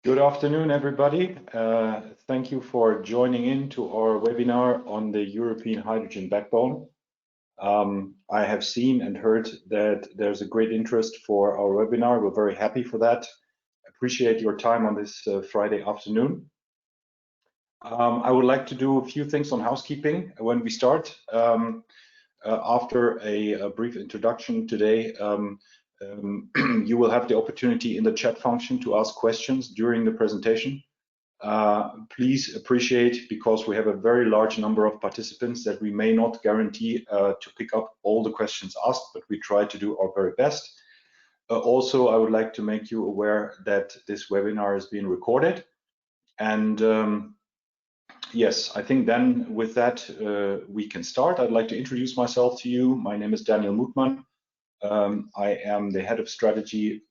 Good afternoon, everybody. Thank you for joining in to our webinar on the European hydrogen backbone. I have seen and heard that there's a great interest for our webinar. We're very happy for that. Appreciate your time on this Friday afternoon. I would like to do a few things on housekeeping when we start. After a brief introduction today, you will have the opportunity in the chat function to ask questions during the presentation. Please appreciate, because we have a very large number of participants, that we may not guarantee to pick up all the questions asked, but we try to do our very best. Also, I would like to make you aware that this webinar is being recorded. And yes, I think then with that, we can start. I'd like to introduce myself to you. My name is Daniel Mutmann. I am the head of strategy,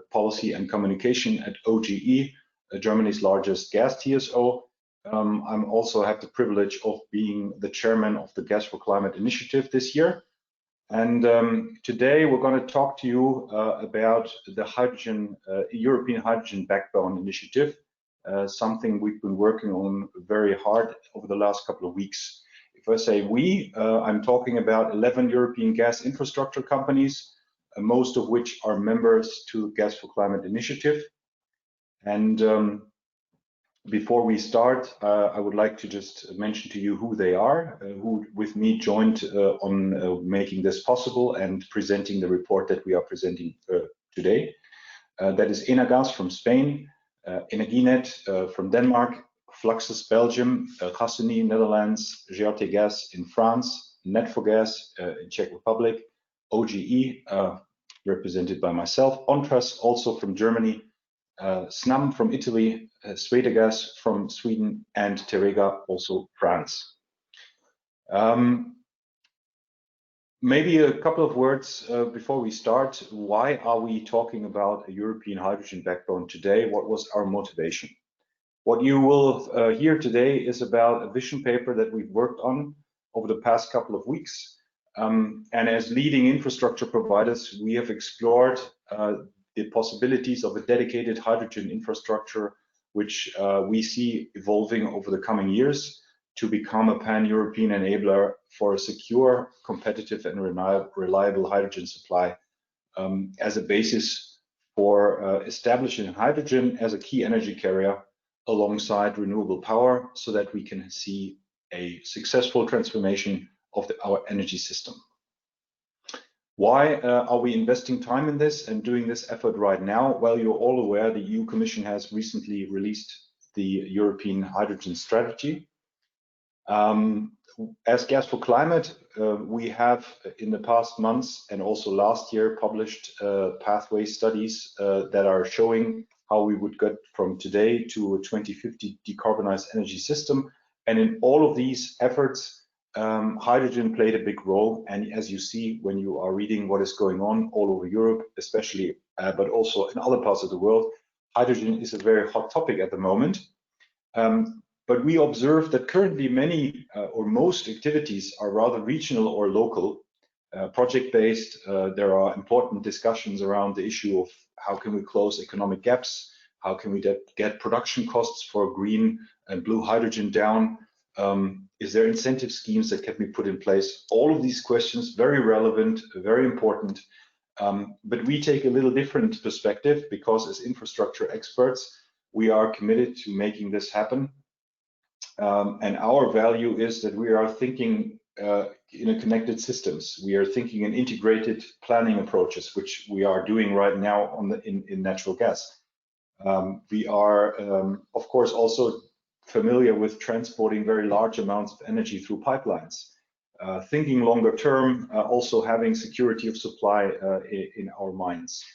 policy and communication at OGE, Germany's largest gas TSO. I also have the privilege of being the chairman of the Gas for Climate initiative this year. And today we're going to talk to you about the European Hydrogen Backbone Initiative, something we've been working on very hard over the last couple of weeks. If I say we, I'm talking about 11 European gas infrastructure companies, most of which are members to Gas for Climate initiative. And before we start, I would like to just mention to you who they are, who with me joined on making this possible and presenting the report that we are presenting today. That is Enagas from Spain, Energinet from Denmark, Fluxus Belgium, Gasunie Netherlands, GRT Gas in France, Net4Gas in Czech Republic, OGE represented by myself, Ontras also from Germany, Snam from Italy, Swedegas from Sweden, and Terega also France. Maybe a couple of words before we start. Why are we talking about a European hydrogen backbone today? What was our motivation? What you will hear today is about a vision paper that we've worked on over the past couple of weeks. And as leading infrastructure providers, we have explored the possibilities of a dedicated hydrogen infrastructure, which we see evolving over the coming years to become a pan-European enabler for a secure, competitive, and reliable hydrogen supply as a basis for establishing hydrogen as a key energy carrier alongside renewable power, so that we can see a successful transformation of our energy system. Why are we investing time in this and doing this effort right now? Well, you're all aware the EU Commission has recently released the European Hydrogen Strategy. As Gas for Climate, we have in the past months and also last year published pathway studies that are showing how we would get from today to a 2050 decarbonized energy system. And in all of these efforts, hydrogen played a big role. And as you see when you are reading what is going on all over Europe, especially, but also in other parts of the world, hydrogen is a very hot topic at the moment. But we observe that currently many or most activities are rather regional or local, project-based. There are important discussions around the issue of how can we close economic gaps, how can we get production costs for green and blue hydrogen down, is there incentive schemes that can be put in place? All of these questions, very relevant, very important, but we take a little different perspective, because as infrastructure experts, we are committed to making this happen. And our value is that we are thinking in a connected systems. We are thinking in integrated planning approaches, which we are doing right now in natural gas. We are, of course, also familiar with transporting very large amounts of energy through pipelines. Thinking longer term, also having security of supply in our minds.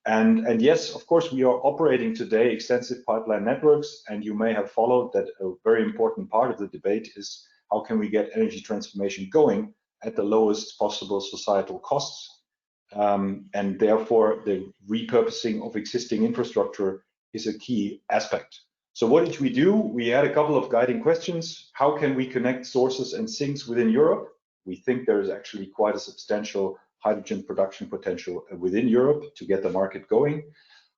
And yes, of course, we are operating today extensive pipeline networks, and you may have followed that a very important part of the debate is how can we get energy transformation going at the lowest possible societal costs. And therefore, the repurposing of existing infrastructure is a key aspect. So what did we do? We had a couple of guiding questions. How can we connect sources and sinks within Europe? We think there is actually quite a substantial hydrogen production potential within Europe to get the market going.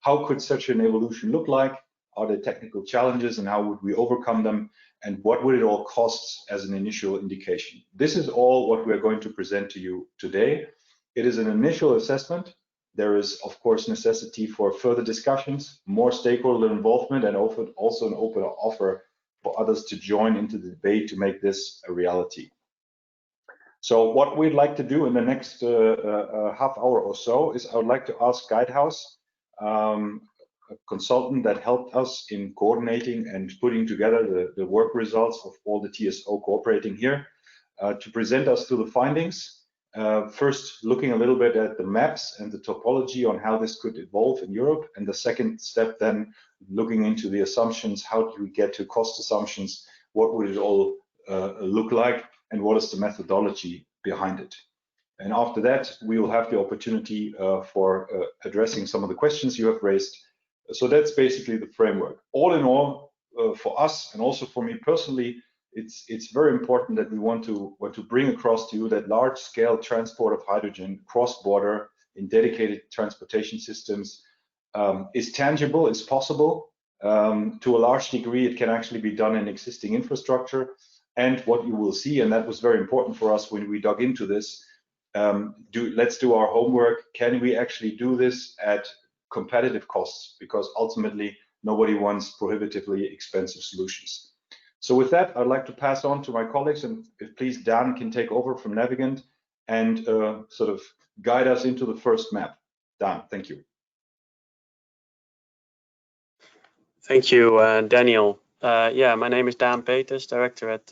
How could such an evolution look like? are the technical challenges and how would we overcome them, and what would it all cost as an initial indication. This is all what we're going to present to you today. It is an initial assessment. There is, of course, necessity for further discussions, more stakeholder involvement, and also an open offer for others to join into the debate to make this a reality. So what we'd like to do in the next half hour or so is I would like to ask Guidehouse, a consultant that helped us in coordinating and putting together the work results of all the TSO cooperating here, to present us to the findings. First, looking a little bit at the maps and the topology on how this could evolve in Europe, and the second step then looking into the assumptions. How do we get to cost assumptions? What would it all look like, and what is the methodology behind it? And after that, we will have the opportunity for addressing some of the questions you have raised. So that's basically the framework. All in all, for us and also for me personally, it's very important that we want to bring across to you that large-scale transport of hydrogen cross-border in dedicated transportation systems is tangible, is possible. To a large degree, it can actually be done in existing infrastructure. And what you will see, and that was very important for us when we dug into this, let's do our homework. Can we actually do this at competitive costs? Because ultimately, nobody wants prohibitively expensive solutions. So with that, I'd like to pass on to my colleagues, and if please Dan can take over from Navigant and sort of guide us into the first map. Dan, thank you. Thank you, Daniel. Yeah, my name is Dan Peters, director at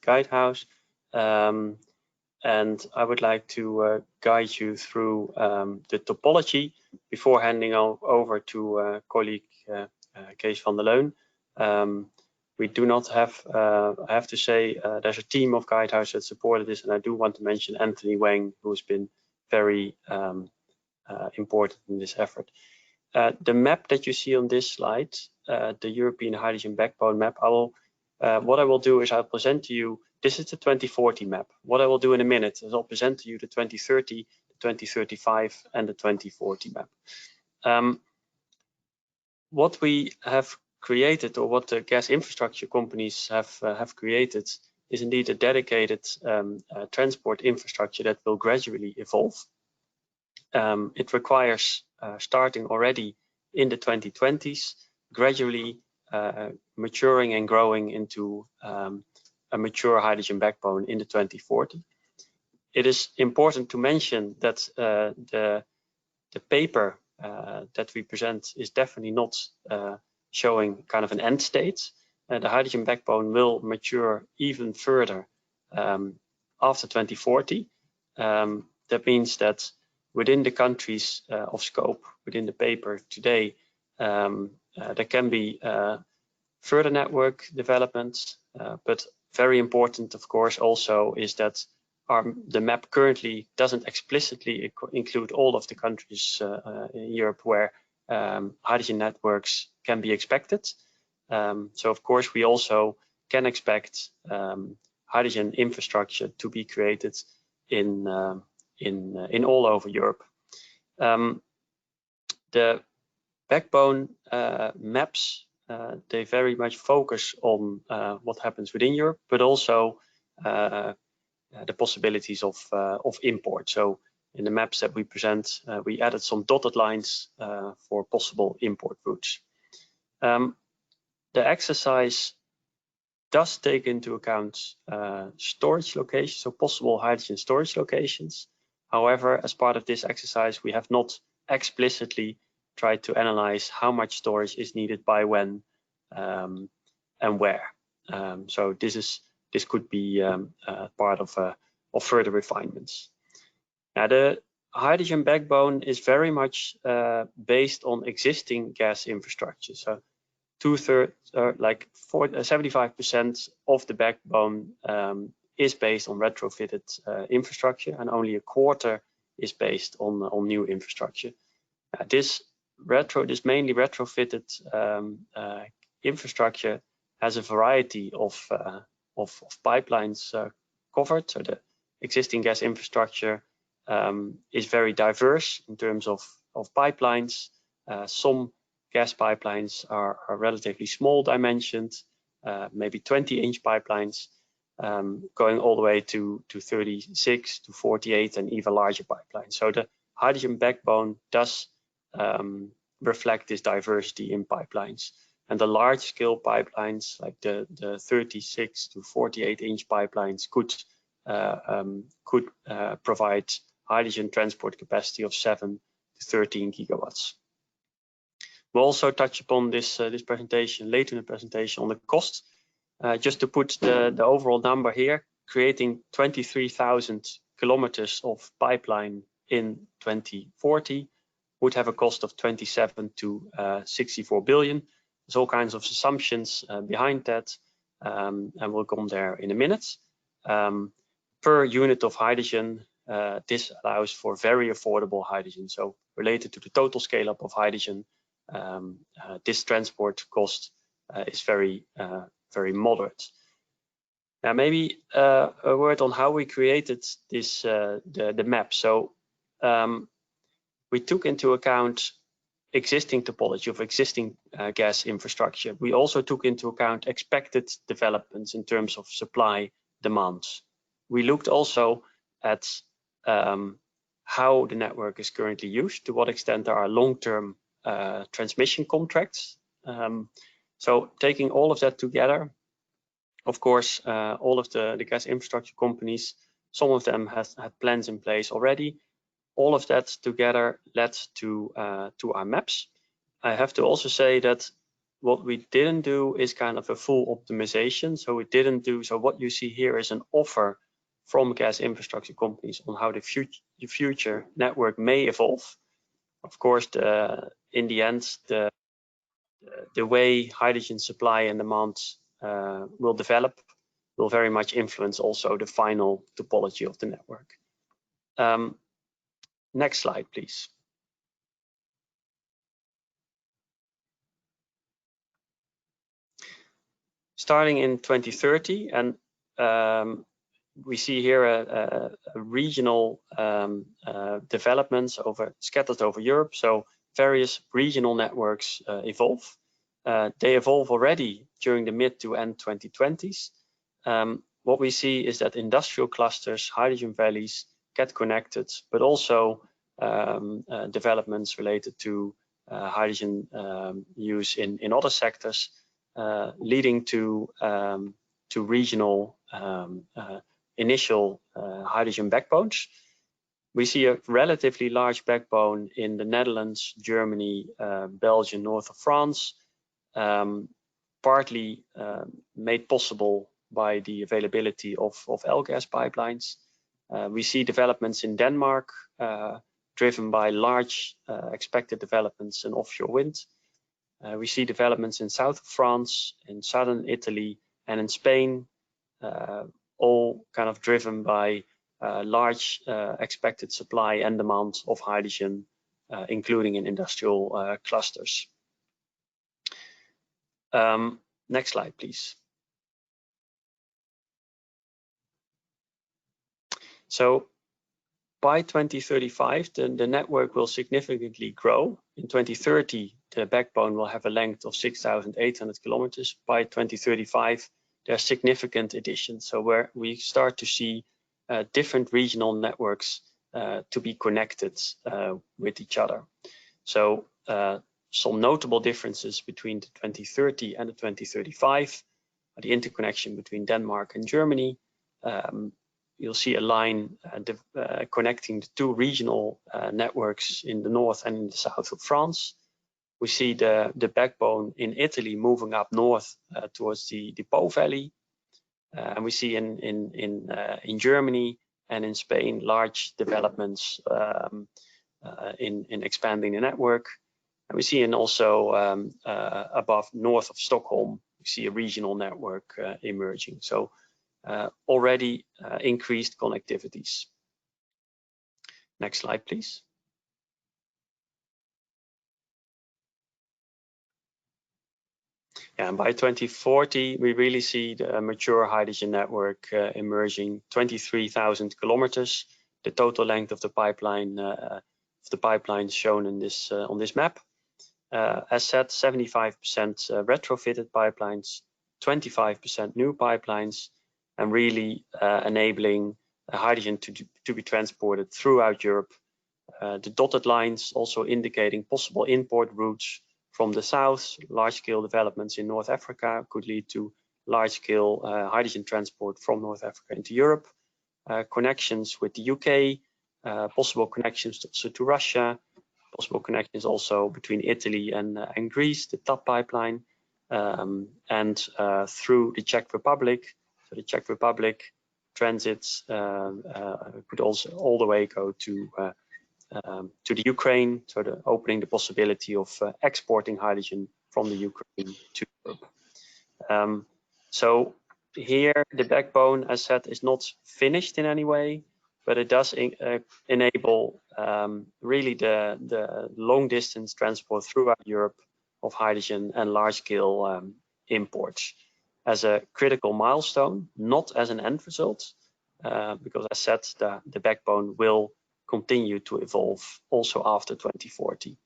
Guidehouse, and I would like to guide you through the topology before handing over to colleague Kees van der Leun. We do not have, I have to say, there's a team of Guidehouse that supported this, and I do want to mention Anthony Wang, who has been very important in this effort. The map that you see on this slide, the European Hydrogen Backbone map, what I will do is I'll present to you, this is the 2040 map. What I will do in a minute is I'll present to you the 2030, the 2035, and the 2040 map. What we have created, or what the gas infrastructure companies have created, is indeed a dedicated transport infrastructure that will gradually evolve. It requires starting already in the 2020s, gradually maturing and growing into a mature hydrogen backbone in the 2040. It is important to mention that the paper that we present is definitely not showing kind of an end state. The hydrogen backbone will mature even further after 2040. That means that within the countries of scope, within the paper today, there can be further network developments, but very important, of course, also is that the map currently doesn't explicitly include all of the countries in Europe where hydrogen networks can be expected. So, of course, we also can expect hydrogen infrastructure to be created in all over Europe. The backbone maps, they very much focus on what happens within Europe, but also the possibilities of import. So in the maps that we present, we added some dotted lines for possible import routes. The exercise does take into account storage locations, so possible hydrogen storage locations. However, as part of this exercise, we have not explicitly tried to analyze how much storage is needed by when and where. So this could be part of further refinements. Now, the hydrogen backbone is very much based on existing gas infrastructure. So 75% of the backbone is based on retrofitted infrastructure, and only a quarter is based on new infrastructure. This mainly retrofitted infrastructure has a variety of pipelines covered. So the existing gas infrastructure is very diverse in terms of pipelines. Some gas pipelines are relatively small dimensioned, maybe 20-inch pipelines, going all the way to 36 to 48 and even larger pipelines. So the hydrogen backbone does reflect this diversity in pipelines. And the large scale pipelines, like the 36 to 48-inch pipelines, could provide hydrogen transport capacity of 7 to 13 gigawatts. We'll also touch upon this presentation later in the presentation on the cost. Just to put the overall number here, creating 23,000 kilometers of pipeline in 2040 would have a cost of 27 to 64 billion. There's all kinds of assumptions behind that, and we'll come there in a minute. Per unit of hydrogen, this allows for very affordable hydrogen. So related to the total scale up of hydrogen, this transport cost is very moderate. Now, maybe a word on how we created this the map. So we took into account existing topology of existing gas infrastructure. We also took into account expected developments in terms of supply demands. We looked also at how the network is currently used, to what extent there are long-term transmission contracts. So taking all of that together, of course, all of the gas infrastructure companies, some of them had plans in place already. All of that together led to our maps. I have to also say that what we didn't do is kind of a full optimization. So we didn't do, so what you see here is an offer from gas infrastructure companies on how the future network may evolve. Of course, in the end, the way hydrogen supply and demand will develop will very much influence also the final topology of the network. Next slide, please. Starting in 2030, and we see here a regional developments scattered over Europe. So various regional networks evolve. They evolve already during the mid to end 2020s. What we see is that industrial clusters, hydrogen valleys get connected, but also developments related to hydrogen use in other sectors, leading to regional initial hydrogen backbones. We see a relatively large backbone in the Netherlands, Germany, Belgium, north of France, partly made possible by the availability of L-gas pipelines. We see developments in Denmark, driven by large expected developments in offshore wind. We see developments in south of France, in southern Italy, and in Spain, all kind of driven by large expected supply and demand of hydrogen, including in industrial clusters. Next slide, please. So by 2035, the network will significantly grow. In 2030, the backbone will have a length of 6,800 kilometers. By 2035, there are significant additions. So where we start to see different regional networks to be connected with each other. So some notable differences between the 2030 and the 2035 are the interconnection between Denmark and Germany. You'll see a line connecting the two regional networks in the north and in the south of France. We see the backbone in Italy moving up north towards the Po Valley. And we see in Germany and in Spain large developments in expanding the network. And we see also above north of Stockholm, we see a regional network emerging. So already increased connectivities. Next slide, please. And by 2040, we really see the mature hydrogen network emerging, 23,000 kilometers, the total length of the pipeline shown in this on this map. As said, 75% retrofitted pipelines, 25% new pipelines, and really enabling hydrogen to be transported throughout Europe. The dotted lines also indicating possible import routes from the south. Large-scale developments in North Africa could lead to large-scale hydrogen transport from North Africa into Europe. Connections with the UK, possible connections also to Russia, possible connections also between Italy and Greece, the TAP pipeline, and through the Czech Republic. So the Czech Republic transits could also all the way go to the Ukraine, so opening the possibility of exporting hydrogen from the Ukraine to Europe. So here the backbone, as said, is not finished in any way, but it does enable really the long distance transport throughout Europe of hydrogen and large scale imports as a critical milestone, not as an end result, because as said, the backbone will continue to evolve also after 2040.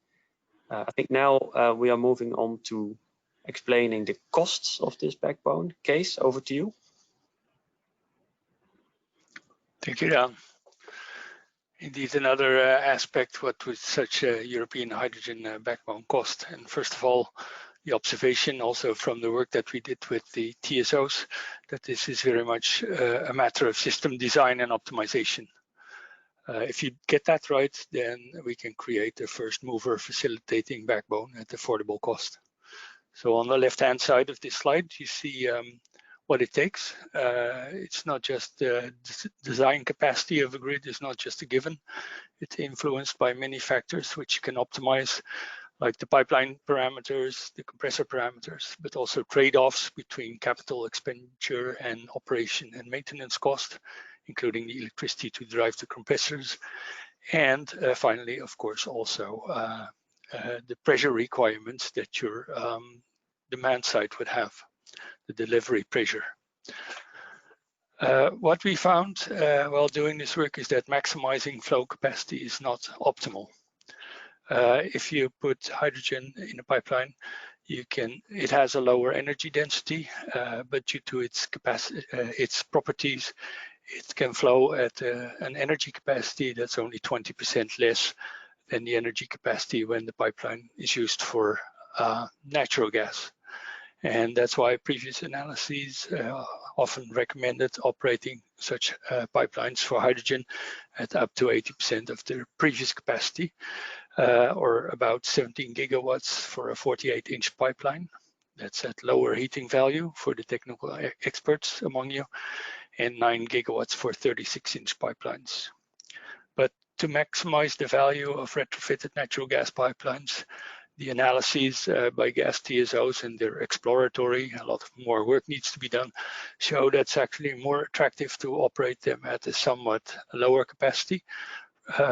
I think now we are moving on to explaining the costs of this backbone. Kees, over to you. Thank you, Dan. Indeed, another aspect what would such a European hydrogen backbone cost. And first of all, the observation also from the work that we did with the TSOs, that this is very much a matter of system design and optimization. If you get that right, then we can create a first mover facilitating backbone at affordable cost. So on the left-hand side of this slide, you see what it takes. It's not just the design capacity of a grid is not just a given. It's influenced by many factors which you can optimize, like the pipeline parameters, the compressor parameters, but also trade-offs between capital expenditure and operation and maintenance cost, including the electricity to drive the compressors. And finally, of course, also the pressure requirements that your demand side would have, the delivery pressure. What we found while doing this work is that maximizing flow capacity is not optimal. If you put hydrogen in a pipeline, it has a lower energy density, but due to its capacity, its properties, it can flow at an energy capacity that's only 20% less than the energy capacity when the pipeline is used for natural gas. And that's why previous analyses often recommended operating such pipelines for hydrogen at up to 80% of their previous capacity, or about 17 gigawatts for a 48-inch pipeline. That's at lower heating value for the technical experts among you, and 9 gigawatts for 36-inch pipelines. But to maximize the value of retrofitted natural gas pipelines, the analyses by gas TSOs, and they're exploratory, a lot more work needs to be done, show that's actually more attractive to operate them at a somewhat lower capacity.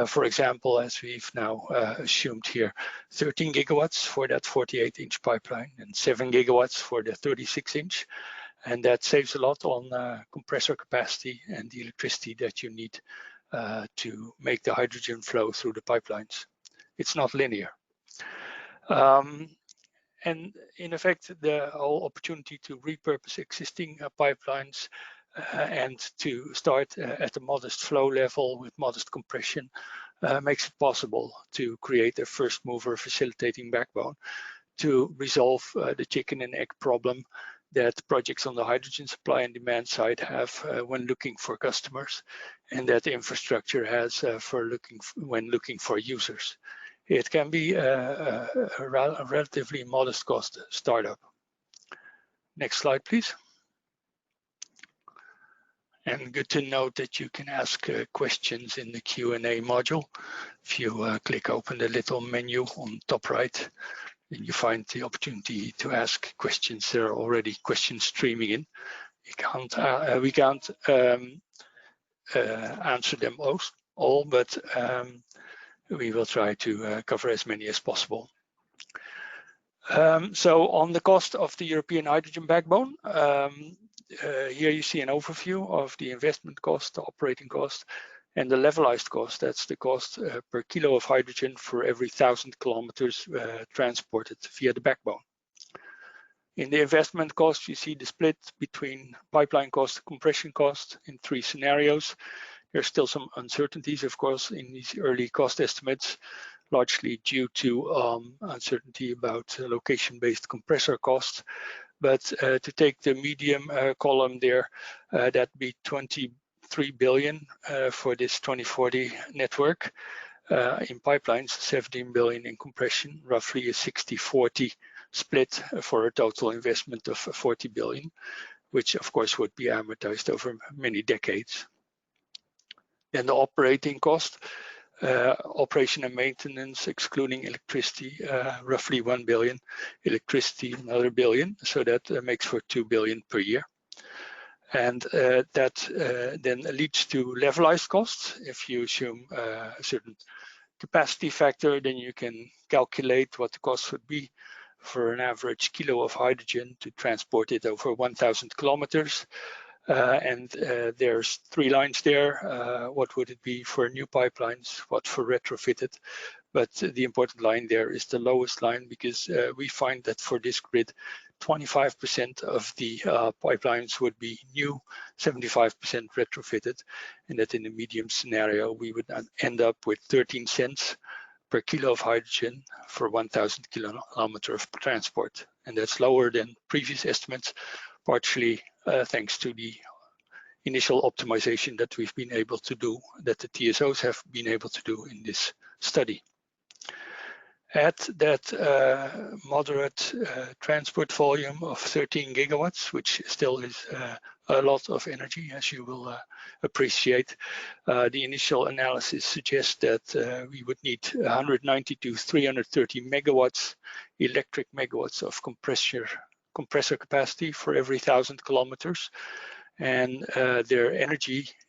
For example, as we've now assumed here, 13 gigawatts for that 48-inch pipeline and 7 gigawatts for the 36-inch. And that saves a lot on compressor capacity and the electricity that you need to make the hydrogen flow through the pipelines. It's not linear. And in effect, the whole opportunity to repurpose existing pipelines and to start at a modest flow level with modest compression makes it possible to create a first mover facilitating backbone to resolve the chicken and egg problem that projects on the hydrogen supply and demand side have when looking for customers, and that the infrastructure has when looking for users. It can be a relatively modest cost startup. Next slide, please. And good to note that you can ask questions in the Q&A module. If you click open the little menu on top right, then you find the opportunity to ask questions. There are already questions streaming in. We can't answer them all, but we will try to cover as many as possible. So on the cost of the European hydrogen backbone, here you see an overview of the investment cost, the operating cost, And the levelized cost, that's the cost per kilo of hydrogen for every 1,000 kilometers transported via the backbone. In the investment cost, you see the split between pipeline cost and compression cost in 3 scenarios. There's still some uncertainties, of course, in these early cost estimates, largely due to uncertainty about location-based compressor costs. But to take the medium column there, that'd be 23 billion for this 2040 network. In pipelines, 17 billion in compression, roughly a 60-40 split for a total investment of 40 billion, which of course would be amortized over many decades. Then the operating cost, operation and maintenance, excluding electricity, roughly 1 billion, electricity another billion, so that makes for 2 billion per year. And that then leads to levelized costs. If you assume a certain capacity factor, then you can calculate what the cost would be for an average kilo of hydrogen to transport it over 1,000 kilometers. There's 3 lines there. What would it be for new pipelines? What for retrofitted? But the important line there is the lowest line, because we find that for this grid, 25% of the pipelines would be new, 75% retrofitted, and that in the medium scenario, we would end up with 13 cents per kilo of hydrogen for 1,000 kilometers of transport. And that's lower than previous estimates, partially thanks to the initial optimization that we've been able to do, that the TSOs have been able to do in this study. At that moderate transport volume of 13 gigawatts, which still is a lot of energy, as you will appreciate, the initial analysis suggests that we would need 190 to 330 megawatts, electric megawatts of compressor capacity for every 1,000 kilometers. And their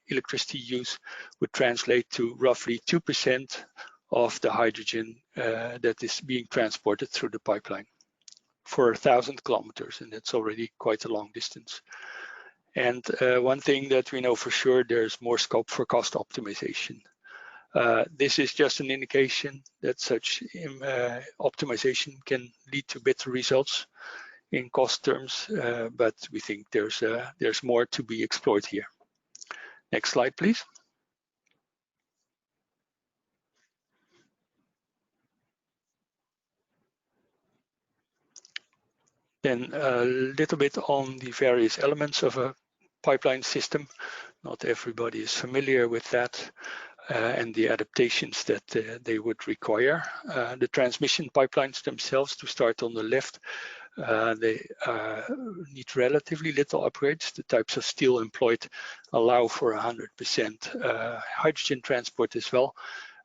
electricity use would translate to roughly 2% of the hydrogen that is being transported through the pipeline for 1,000 kilometers, and that's already quite a long distance. And one thing that we know for sure, there's more scope for cost optimization. This is just an indication that such optimization can lead to better results in cost terms, but we think there's more to be explored here. Next slide, please. Then a little bit on the various elements of a pipeline system. Not everybody is familiar with that and the adaptations that they would require. The transmission pipelines themselves, to start on the left, they need relatively little upgrades. The types of steel employed allow for 100% hydrogen transport as well.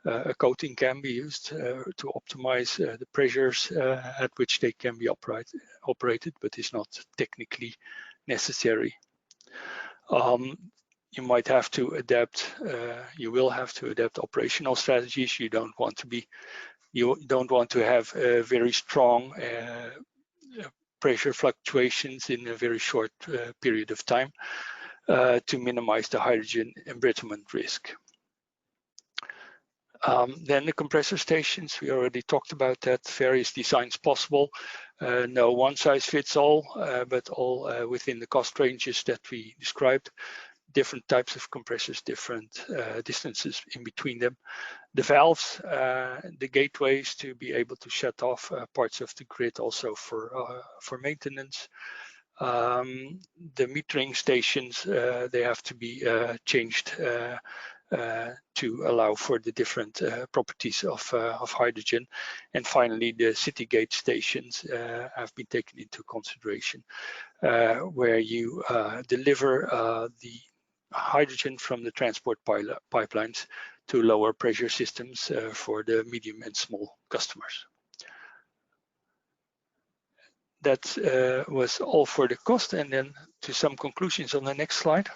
A coating can be used to optimize the pressures at which they can be operated, but is not technically necessary. You might have to adapt, you will have to adapt operational strategies. You don't want to have very strong pressure fluctuations in a very short period of time to minimize the hydrogen embrittlement risk. Then the compressor stations, we already talked about that, various designs possible. No one size fits all, but all within the cost ranges that we described. Different types of compressors, different distances in between them. The valves, the gateways to be able to shut off parts of the grid also for maintenance. The metering stations, they have to be changed to allow for the different properties of hydrogen. And finally, the city gate stations have been taken into consideration, where you deliver the hydrogen from the transport pipelines to lower pressure systems for the medium and small customers. That was all for the cost, and then to some conclusions on the next slide.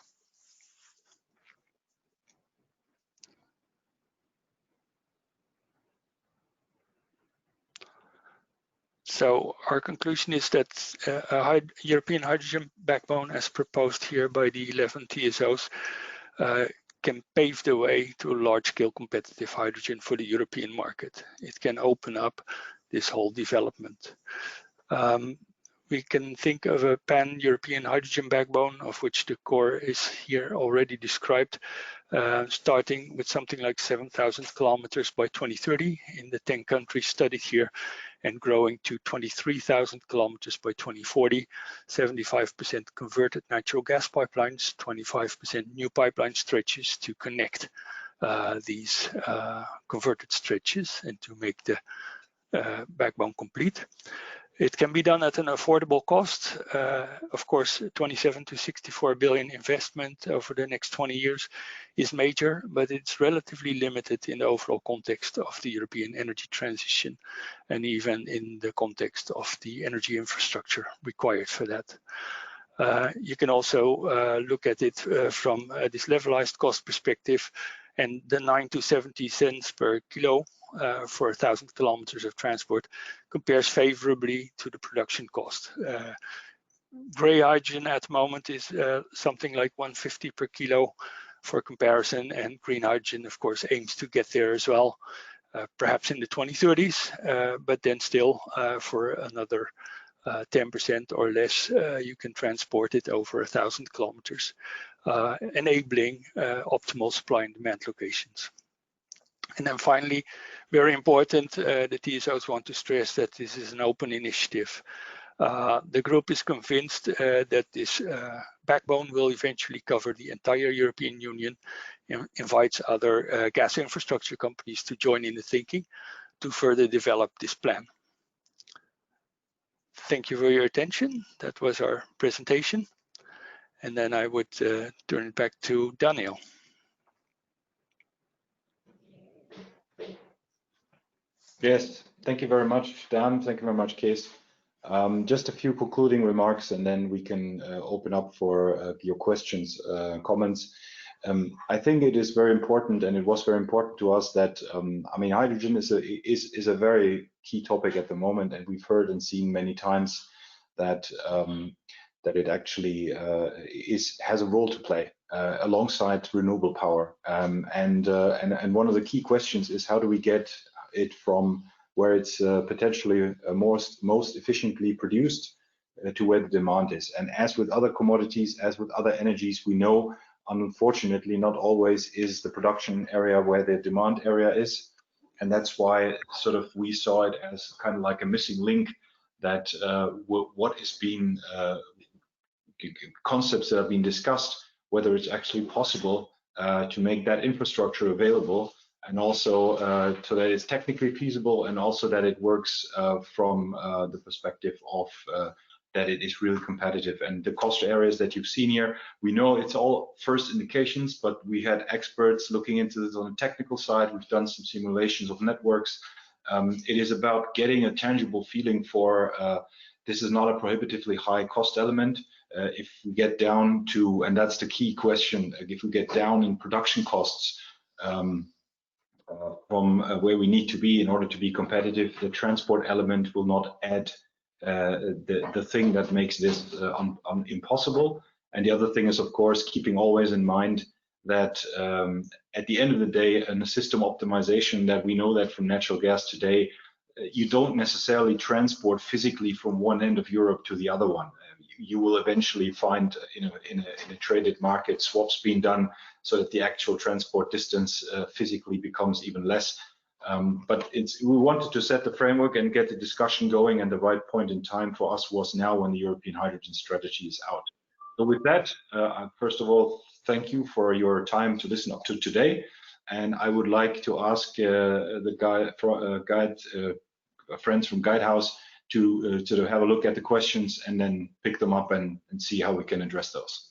So our conclusion is that a European hydrogen backbone, as proposed here by the 11 TSOs, can pave the way to large-scale competitive hydrogen for the European market. It can open up this whole development. We can think of a pan-European hydrogen backbone, of which the core is here already described, starting with something like 7,000 kilometers by 2030 in the 10 countries studied here, and growing to 23,000 kilometers by 2040, 75% converted natural gas pipelines, 25% new pipeline stretches to connect these converted stretches and to make the backbone complete. It can be done at an affordable cost. Of course, 27 to 64 billion investment over the next 20 years is major, but it's relatively limited in the overall context of the European energy transition, and even in the context of the energy infrastructure required for that. You can also look at it from this levelized cost perspective, and the 9 to 70 cents per kilo for 1,000 kilometers of transport compares favorably to the production cost. Gray hydrogen at the moment is something like 150 per kilo for comparison, and green hydrogen, of course, aims to get there as well, perhaps in the 2030s, but then still for another 10% or less, you can transport it over 1,000 kilometers, enabling optimal supply and demand locations. And then finally, very important, the TSOs want to stress that this is an open initiative. The group is convinced that this backbone will eventually cover the entire European Union and invites other gas infrastructure companies to join in the thinking to further develop this plan. Thank you for your attention. That was our presentation. And then I would turn it back to Daniel. Yes, thank you very much, Dan. Thank you very much, Kees. Just a few concluding remarks, and then we can open up for your questions, comments. I think it is very important, and it was very important to us that I mean, hydrogen is a very key topic at the moment, and we've heard and seen many times that that it actually has a role to play alongside renewable power. And one of the key questions is, how do we get it from where it's potentially most efficiently produced to where the demand is? And as with other commodities, as with other energies, we know, unfortunately, not always is the production area where the demand area is. And that's why sort of we saw it as kind of like a missing link, that what is being concepts that have been discussed, whether it's actually possible to make that infrastructure available, and also so that it's technically feasible, and also that it works from the perspective of that it is really competitive. And the cost areas that you've seen here, we know it's all first indications, but we had experts looking into this on the technical side. We've done some simulations of networks. It is about getting a tangible feeling for this is not a prohibitively high cost element. If we get down to, and that's the key question, if we get down in production costs from where we need to be in order to be competitive, the transport element will not add the thing that makes this impossible. And the other thing is, of course, keeping always in mind that at the end of the day, in a system optimization, that we know that from natural gas today, you don't necessarily transport physically from one end of Europe to the other one. You will eventually find in a traded market swaps being done so that the actual transport distance physically becomes even less. But we wanted to set the framework and get the discussion going, and the right point in time for us was now when the European hydrogen strategy is out. So with that, first of all, thank you for your time to listen up to today. And I would like to ask friends from Guidehouse to have a look at the questions and then pick them up and see how we can address those.